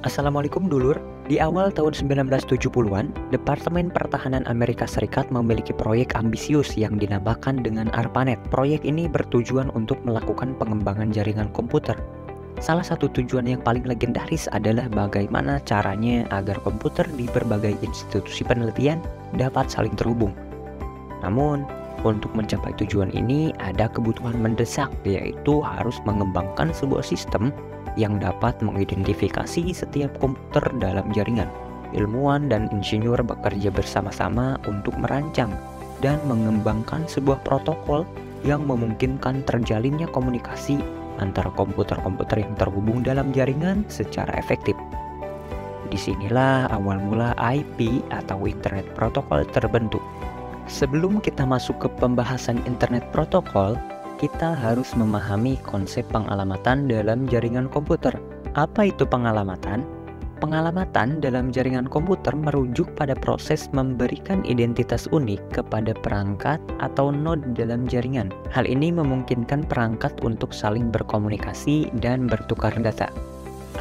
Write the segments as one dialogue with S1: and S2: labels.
S1: Assalamualaikum dulur. Di awal tahun 1970-an, Departemen Pertahanan Amerika Serikat memiliki proyek ambisius yang dinamakan dengan ARPANET. Proyek ini bertujuan untuk melakukan pengembangan jaringan komputer. Salah satu tujuan yang paling legendaris adalah bagaimana caranya agar komputer di berbagai institusi penelitian dapat saling terhubung. Namun, untuk mencapai tujuan ini ada kebutuhan mendesak, yaitu harus mengembangkan sebuah sistem yang dapat mengidentifikasi setiap komputer dalam jaringan. Ilmuwan dan insinyur bekerja bersama-sama untuk merancang dan mengembangkan sebuah protokol yang memungkinkan terjalinnya komunikasi antara komputer-komputer yang terhubung dalam jaringan secara efektif. Disinilah awal mula IP atau Internet Protocol terbentuk. Sebelum kita masuk ke pembahasan Internet Protocol, kita harus memahami konsep pengalamatan dalam jaringan komputer. Apa itu pengalamatan? Pengalamatan dalam jaringan komputer merujuk pada proses memberikan identitas unik kepada perangkat atau node dalam jaringan. Hal ini memungkinkan perangkat untuk saling berkomunikasi dan bertukar data.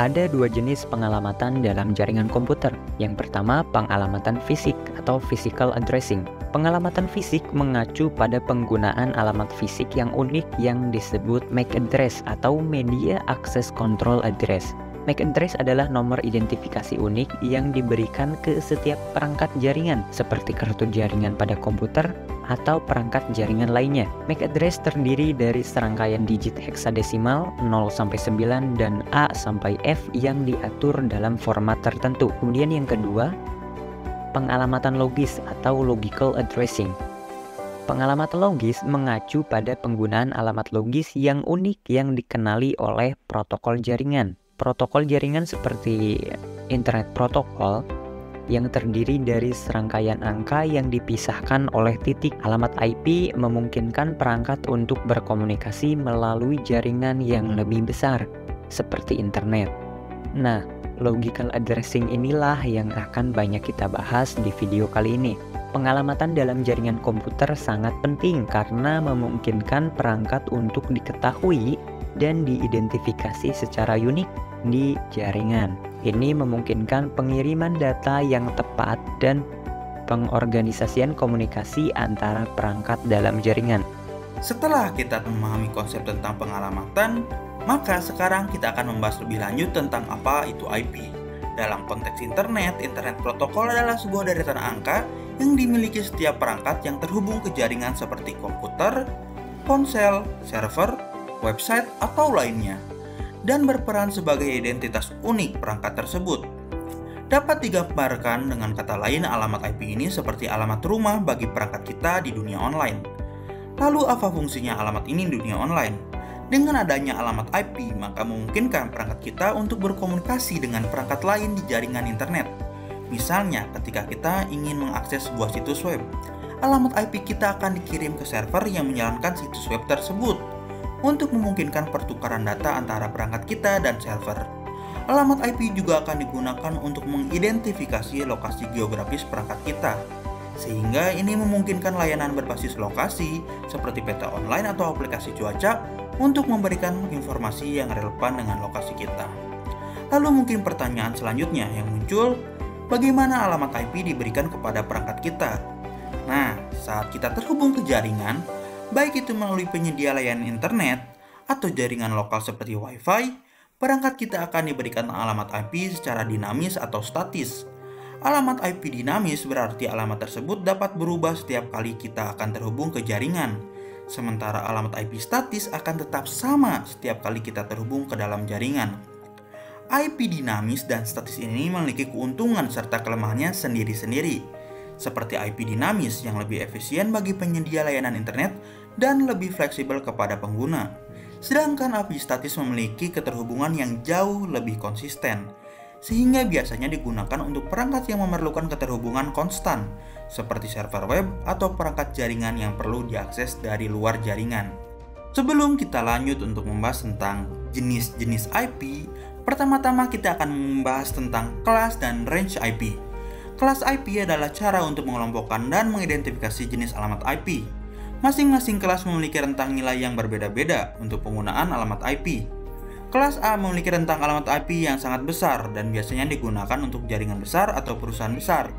S1: Ada dua jenis pengalamatan dalam jaringan komputer. Yang pertama, pengalamatan fisik atau physical addressing. Pengalamatan fisik mengacu pada penggunaan alamat fisik yang unik yang disebut MAC address atau Media Access Control Address. MAC address adalah nomor identifikasi unik yang diberikan ke setiap perangkat jaringan seperti kartu jaringan pada komputer atau perangkat jaringan lainnya. MAC address terdiri dari serangkaian digit heksadesimal 0 sampai 9 dan A sampai F yang diatur dalam format tertentu. Kemudian yang kedua, pengalamatan logis atau logical addressing. Pengalamatan logis mengacu pada penggunaan alamat logis yang unik yang dikenali oleh protokol jaringan. Protokol jaringan seperti Internet Protocol yang terdiri dari serangkaian angka yang dipisahkan oleh titik. Alamat IP memungkinkan perangkat untuk berkomunikasi melalui jaringan yang lebih besar, seperti internet. Nah, logical addressing inilah yang akan banyak kita bahas di video kali ini. Pengalamatan dalam jaringan komputer sangat penting karena memungkinkan perangkat untuk diketahui dan diidentifikasi secara unik di jaringan. Ini memungkinkan pengiriman data yang tepat dan pengorganisasian komunikasi antara perangkat dalam jaringan.
S2: Setelah kita memahami konsep tentang pengalamatan, maka sekarang kita akan membahas lebih lanjut tentang apa itu IP. Dalam konteks internet protokol adalah sebuah deretan angka yang dimiliki setiap perangkat yang terhubung ke jaringan seperti komputer, ponsel, server, website, atau lainnya, dan berperan sebagai identitas unik perangkat tersebut. Dapat digambarkan dengan kata lain, alamat IP ini seperti alamat rumah bagi perangkat kita di dunia online. Lalu apa fungsinya alamat ini di dunia online? Dengan adanya alamat IP, maka memungkinkan perangkat kita untuk berkomunikasi dengan perangkat lain di jaringan internet. Misalnya, ketika kita ingin mengakses sebuah situs web, alamat IP kita akan dikirim ke server yang menjalankan situs web tersebut untuk memungkinkan pertukaran data antara perangkat kita dan server. Alamat IP juga akan digunakan untuk mengidentifikasi lokasi geografis perangkat kita, sehingga ini memungkinkan layanan berbasis lokasi seperti peta online atau aplikasi cuaca untuk memberikan informasi yang relevan dengan lokasi kita. Lalu mungkin pertanyaan selanjutnya yang muncul, bagaimana alamat IP diberikan kepada perangkat kita? Nah, saat kita terhubung ke jaringan, baik itu melalui penyedia layanan internet atau jaringan lokal seperti Wi-Fi, perangkat kita akan diberikan alamat IP secara dinamis atau statis. Alamat IP dinamis berarti alamat tersebut dapat berubah setiap kali kita akan terhubung ke jaringan. Sementara alamat IP statis akan tetap sama setiap kali kita terhubung ke dalam jaringan. IP dinamis dan statis ini memiliki keuntungan serta kelemahannya sendiri-sendiri, seperti IP dinamis yang lebih efisien bagi penyedia layanan internet dan lebih fleksibel kepada pengguna. Sedangkan IP statis memiliki keterhubungan yang jauh lebih konsisten, sehingga biasanya digunakan untuk perangkat yang memerlukan keterhubungan konstan, seperti server web atau perangkat jaringan yang perlu diakses dari luar jaringan. Sebelum kita lanjut untuk membahas tentang jenis-jenis IP, pertama-tama kita akan membahas tentang kelas dan range IP. Kelas IP adalah cara untuk mengelompokkan dan mengidentifikasi jenis alamat IP. Masing-masing kelas memiliki rentang nilai yang berbeda-beda untuk penggunaan alamat IP. Kelas A memiliki rentang alamat IP yang sangat besar dan biasanya digunakan untuk jaringan besar atau perusahaan besar.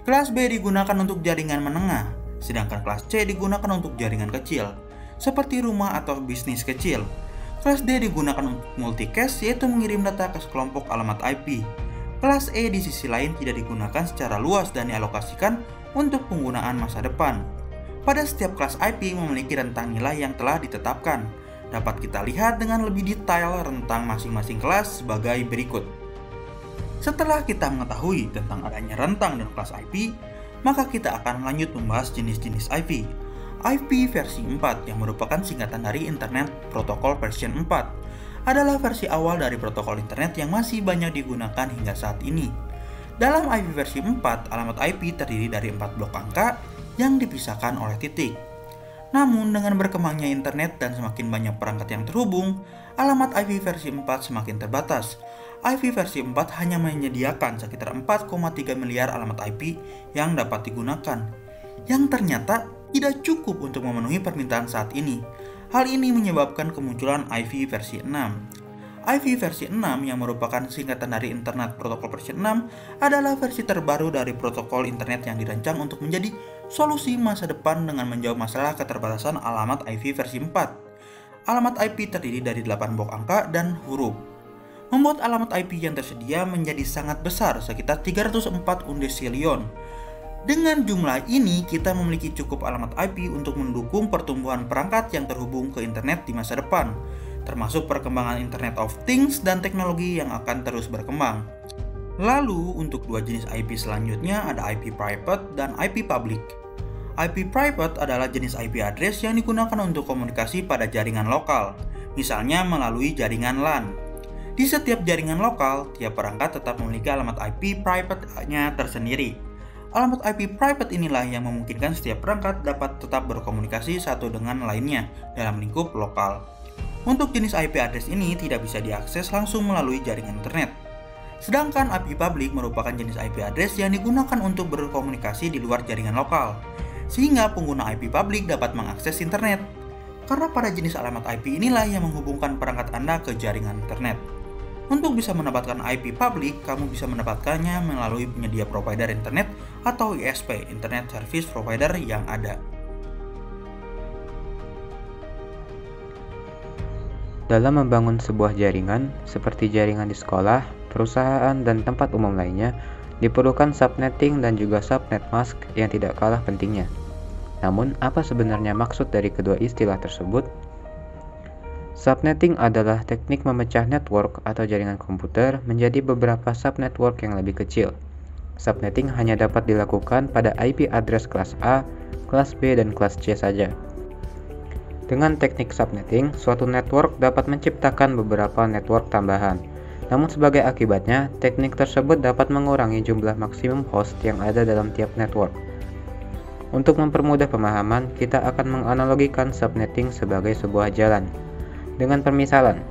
S2: Kelas B digunakan untuk jaringan menengah, sedangkan kelas C digunakan untuk jaringan kecil, seperti rumah atau bisnis kecil. Kelas D digunakan untuk multicast, yaitu mengirim data ke sekelompok alamat IP. Kelas E di sisi lain tidak digunakan secara luas dan dialokasikan untuk penggunaan masa depan. Pada setiap kelas IP memiliki rentang nilai yang telah ditetapkan. Dapat kita lihat dengan lebih detail rentang masing-masing kelas sebagai berikut. Setelah kita mengetahui tentang adanya rentang dan kelas IP, maka kita akan lanjut membahas jenis-jenis IP. IP versi 4 yang merupakan singkatan dari Internet Protocol version 4 adalah versi awal dari protokol internet yang masih banyak digunakan hingga saat ini. Dalam IP versi 4, alamat IP terdiri dari 4 blok angka yang dipisahkan oleh titik. Namun dengan berkembangnya internet dan semakin banyak perangkat yang terhubung, alamat IP versi 4 semakin terbatas. IP versi 4 hanya menyediakan sekitar 4,3 miliar alamat IP yang dapat digunakan, yang ternyata tidak cukup untuk memenuhi permintaan saat ini. Hal ini menyebabkan kemunculan IP versi 6. IP versi 6 yang merupakan singkatan dari Internet Protocol versi 6 adalah versi terbaru dari protokol internet yang dirancang untuk menjadi solusi masa depan dengan menjawab masalah keterbatasan alamat IP versi 4. Alamat IP terdiri dari 8 blok angka dan huruf, membuat alamat IP yang tersedia menjadi sangat besar, sekitar 304 undesilion. Dengan jumlah ini, kita memiliki cukup alamat IP untuk mendukung pertumbuhan perangkat yang terhubung ke internet di masa depan, termasuk perkembangan Internet of Things dan teknologi yang akan terus berkembang. Lalu, untuk dua jenis IP selanjutnya ada IP private dan IP public. IP private adalah jenis IP address yang digunakan untuk komunikasi pada jaringan lokal, misalnya melalui jaringan LAN. Di setiap jaringan lokal, tiap perangkat tetap memiliki alamat IP private-nya tersendiri. Alamat IP private inilah yang memungkinkan setiap perangkat dapat tetap berkomunikasi satu dengan lainnya dalam lingkup lokal. Untuk jenis IP address ini tidak bisa diakses langsung melalui jaringan internet. Sedangkan IP public merupakan jenis IP address yang digunakan untuk berkomunikasi di luar jaringan lokal, sehingga pengguna IP public dapat mengakses internet. Karena pada jenis alamat IP inilah yang menghubungkan perangkat Anda ke jaringan internet. Untuk bisa mendapatkan IP public, kamu bisa mendapatkannya melalui penyedia provider internet atau ISP, Internet Service Provider yang ada.
S3: Dalam membangun sebuah jaringan, seperti jaringan di sekolah, perusahaan, dan tempat umum lainnya, diperlukan subnetting dan juga subnet mask yang tidak kalah pentingnya. Namun, apa sebenarnya maksud dari kedua istilah tersebut? Subnetting adalah teknik memecah network atau jaringan komputer menjadi beberapa subnetwork yang lebih kecil. Subnetting hanya dapat dilakukan pada IP address kelas A, kelas B, dan kelas C saja. Dengan teknik subnetting, suatu network dapat menciptakan beberapa network tambahan. Namun sebagai akibatnya, teknik tersebut dapat mengurangi jumlah maksimum host yang ada dalam tiap network. Untuk mempermudah pemahaman, kita akan menganalogikan subnetting sebagai sebuah jalan. Dengan permisalan,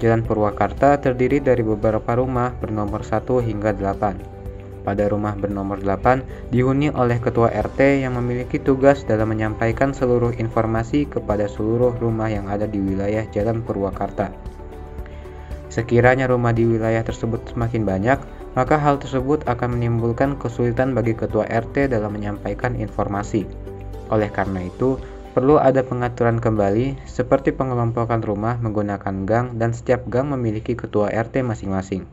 S3: Jalan Purwakarta terdiri dari beberapa rumah bernomor 1 hingga 8. Pada rumah bernomor 8 dihuni oleh ketua RT yang memiliki tugas dalam menyampaikan seluruh informasi kepada seluruh rumah yang ada di wilayah Jalan Purwakarta. Sekiranya rumah di wilayah tersebut semakin banyak, maka hal tersebut akan menimbulkan kesulitan bagi ketua RT dalam menyampaikan informasi. Oleh karena itu, perlu ada pengaturan kembali seperti pengelompokan rumah menggunakan gang dan setiap gang memiliki ketua RT masing-masing.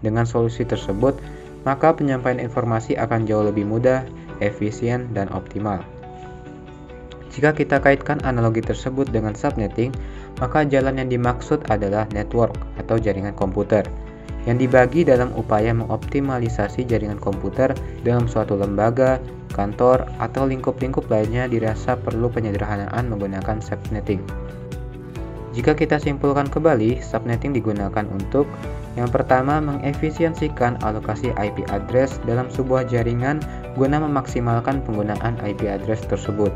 S3: Dengan solusi tersebut, maka penyampaian informasi akan jauh lebih mudah, efisien, dan optimal. Jika kita kaitkan analogi tersebut dengan subnetting, maka jalan yang dimaksud adalah network atau jaringan komputer yang dibagi dalam upaya mengoptimalisasi jaringan komputer dalam suatu lembaga, kantor, atau lingkup-lingkup lainnya dirasa perlu penyederhanaan menggunakan subnetting. Jika kita simpulkan kembali, subnetting digunakan untuk yang pertama, mengefisiensikan alokasi IP address dalam sebuah jaringan guna memaksimalkan penggunaan IP address tersebut.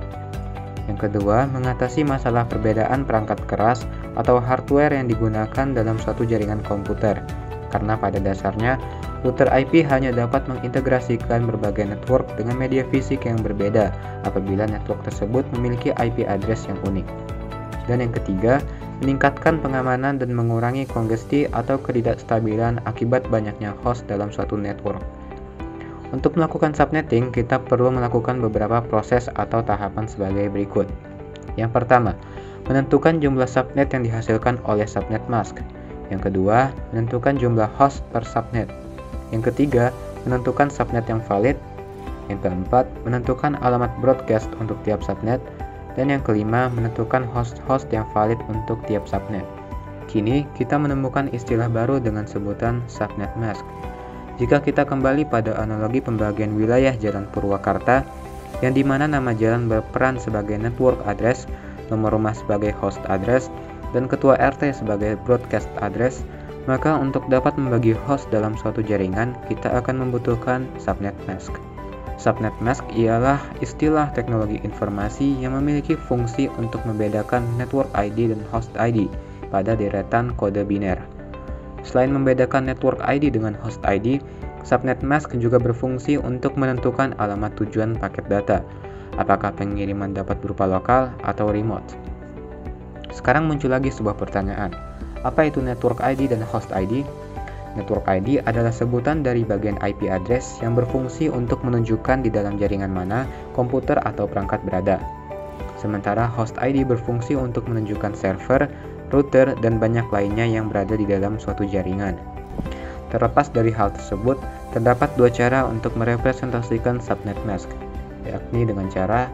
S3: Yang kedua, mengatasi masalah perbedaan perangkat keras atau hardware yang digunakan dalam suatu jaringan komputer, karena pada dasarnya router IP hanya dapat mengintegrasikan berbagai network dengan media fisik yang berbeda apabila network tersebut memiliki IP address yang unik. Dan yang ketiga, meningkatkan pengamanan dan mengurangi kongesti atau ketidakstabilan akibat banyaknya host dalam suatu network. Untuk melakukan subnetting, kita perlu melakukan beberapa proses atau tahapan sebagai berikut. Yang pertama, menentukan jumlah subnet yang dihasilkan oleh subnet mask. Yang kedua, menentukan jumlah host per subnet. Yang ketiga, menentukan subnet yang valid. Yang keempat, menentukan alamat broadcast untuk tiap subnet. Dan yang kelima, menentukan host-host yang valid untuk tiap subnet. Kini, kita menemukan istilah baru dengan sebutan subnet mask. Jika kita kembali pada analogi pembagian wilayah Jalan Purwakarta, yang dimana nama jalan berperan sebagai network address, nomor rumah sebagai host address, dan ketua RT sebagai broadcast address, maka untuk dapat membagi host dalam suatu jaringan, kita akan membutuhkan subnet mask. Subnet mask ialah istilah teknologi informasi yang memiliki fungsi untuk membedakan network ID dan host ID pada deretan kode biner. Selain membedakan network ID dengan host ID, subnet mask juga berfungsi untuk menentukan alamat tujuan paket data, apakah pengiriman dapat berupa lokal atau remote. Sekarang muncul lagi sebuah pertanyaan, apa itu network ID dan host ID? Network ID adalah sebutan dari bagian IP address yang berfungsi untuk menunjukkan di dalam jaringan mana komputer atau perangkat berada. Sementara host ID berfungsi untuk menunjukkan server, router, dan banyak lainnya yang berada di dalam suatu jaringan. Terlepas dari hal tersebut, terdapat dua cara untuk merepresentasikan subnet mask, yakni dengan cara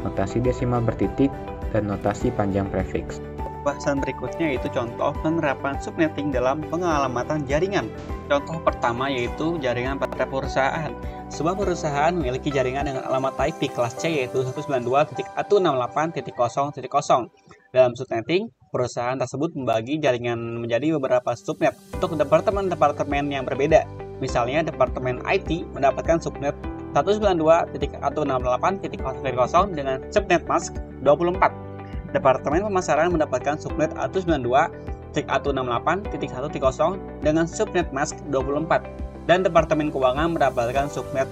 S3: notasi desimal bertitik dan notasi panjang prefiks.
S4: Bahasan berikutnya yaitu contoh penerapan subnetting dalam pengalamatan jaringan. Contoh pertama yaitu jaringan pada perusahaan. Sebuah perusahaan memiliki jaringan dengan alamat IP kelas C yaitu 192.168.0.0. Dalam subnetting, perusahaan tersebut membagi jaringan menjadi beberapa subnet untuk departemen-departemen yang berbeda. Misalnya, departemen IT mendapatkan subnet 192.168.0.0 dengan subnet mask 24. Departemen pemasaran mendapatkan subnet 192.168.1.0 dengan subnet mask 24. Dan departemen keuangan mendapatkan subnet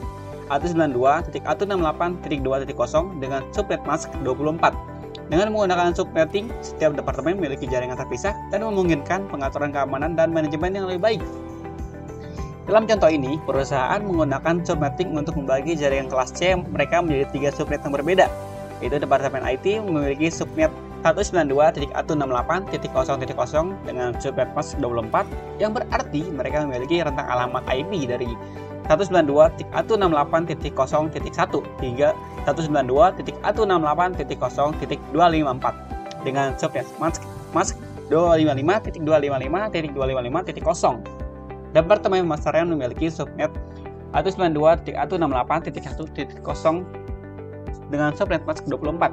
S4: 192.168.2.0 dengan subnet mask 24. Dengan menggunakan subnetting, setiap departemen memiliki jaringan terpisah dan memungkinkan pengaturan keamanan dan manajemen yang lebih baik. Dalam contoh ini, perusahaan menggunakan subnetting untuk membagi jaringan kelas C mereka menjadi 3 subnet yang berbeda, yaitu Departemen IT memiliki subnet 192.168.0.0 dengan subnet mask 24, yang berarti mereka memiliki rentang alamat IP dari 192.168.0.1 hingga 192.168.0.254 dengan subnet mask 255.255.255.0. Departemen pemasaran memiliki subnet 192.168.1.0 dengan subnet mask 24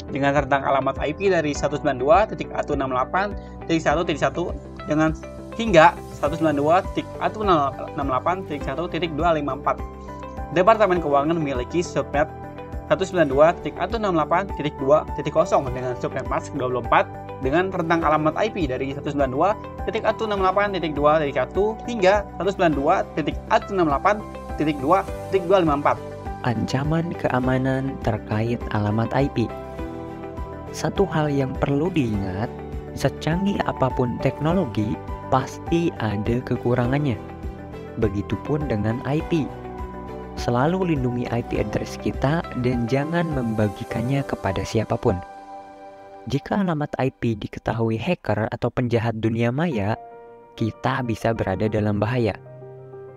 S4: dengan rentang alamat IP dari 192.168.1.1 dengan hingga 192.168.1.254. Departemen keuangan memiliki subnet 192.168.2.0 dengan subnet mask 24 dengan rentang alamat IP dari 192.168.2.1 hingga 192.168.2.254.
S1: Ancaman keamanan terkait alamat IP. Satu hal yang perlu diingat, secanggih apapun teknologi, pasti ada kekurangannya. Begitupun dengan IP. Selalu lindungi IP address kita dan jangan membagikannya kepada siapapun. Jika alamat IP diketahui hacker atau penjahat dunia maya, kita bisa berada dalam bahaya.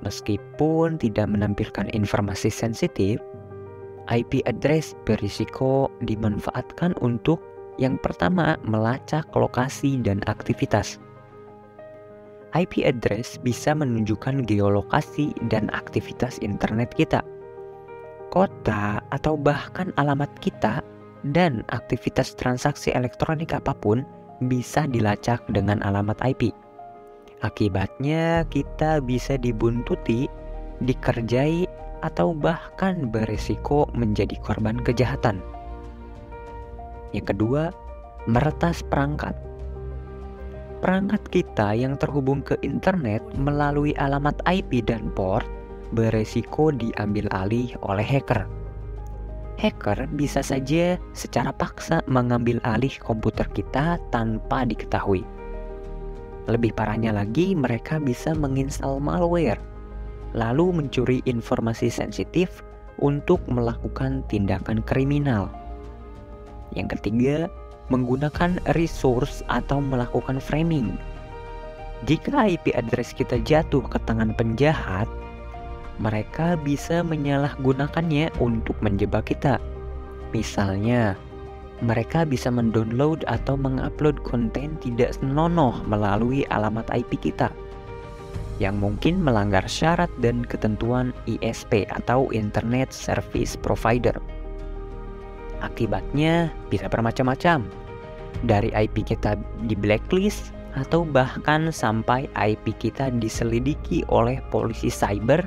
S1: Meskipun tidak menampilkan informasi sensitif, IP address berisiko dimanfaatkan untuk yang pertama, melacak lokasi dan aktivitas. IP address bisa menunjukkan geolokasi dan aktivitas internet kita, kota, atau bahkan alamat kita, dan aktivitas transaksi elektronik apapun bisa dilacak dengan alamat IP. Akibatnya kita bisa dibuntuti, dikerjai, atau bahkan berisiko menjadi korban kejahatan. Yang kedua, meretas perangkat. Perangkat kita yang terhubung ke internet melalui alamat IP dan port beresiko diambil alih oleh hacker. hacker bisa saja secara paksa mengambil alih komputer kita tanpa diketahui. Lebih parahnya lagi, mereka bisa menginstal malware, lalu mencuri informasi sensitif untuk melakukan tindakan kriminal. Yang ketiga, menggunakan resource atau melakukan framing. Jika IP address kita jatuh ke tangan penjahat, mereka bisa menyalahgunakannya untuk menjebak kita. Misalnya, mereka bisa mendownload atau mengupload konten tidak senonoh melalui alamat IP kita, yang mungkin melanggar syarat dan ketentuan ISP atau Internet Service Provider. Akibatnya bisa bermacam-macam, dari IP kita di blacklist atau bahkan sampai IP kita diselidiki oleh polisi cyber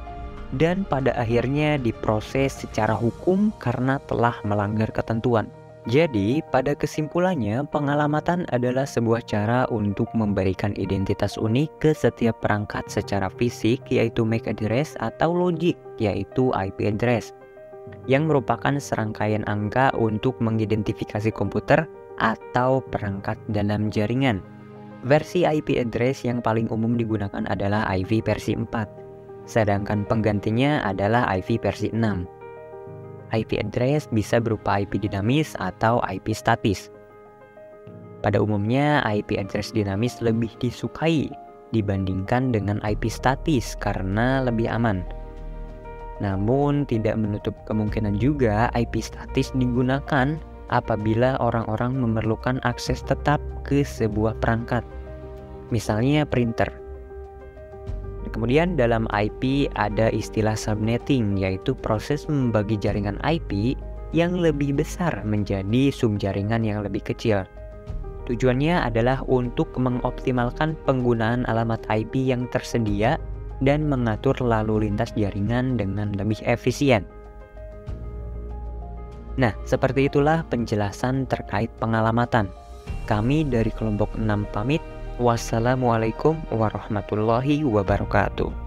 S1: dan pada akhirnya diproses secara hukum karena telah melanggar ketentuan. Jadi, pada kesimpulannya, pengalamatan adalah sebuah cara untuk memberikan identitas unik ke setiap perangkat secara fisik, yaitu MAC address, atau logik, yaitu IP address, yang merupakan serangkaian angka untuk mengidentifikasi komputer atau perangkat dalam jaringan. Versi IP address yang paling umum digunakan adalah IV versi 4, sedangkan penggantinya adalah IV versi 6. IP address bisa berupa IP dinamis atau IP statis. Pada umumnya, IP address dinamis lebih disukai dibandingkan dengan IP statis karena lebih aman. Namun, tidak menutup kemungkinan juga IP statis digunakan apabila orang-orang memerlukan akses tetap ke sebuah perangkat, misalnya printer. Kemudian dalam IP ada istilah subnetting, yaitu proses membagi jaringan IP yang lebih besar menjadi subjaringan yang lebih kecil. Tujuannya adalah untuk mengoptimalkan penggunaan alamat IP yang tersedia dan mengatur lalu lintas jaringan dengan lebih efisien. Nah, seperti itulah penjelasan terkait pengalamatan. Kami dari kelompok 6 pamit. Wassalamualaikum warahmatullahi wabarakatuh.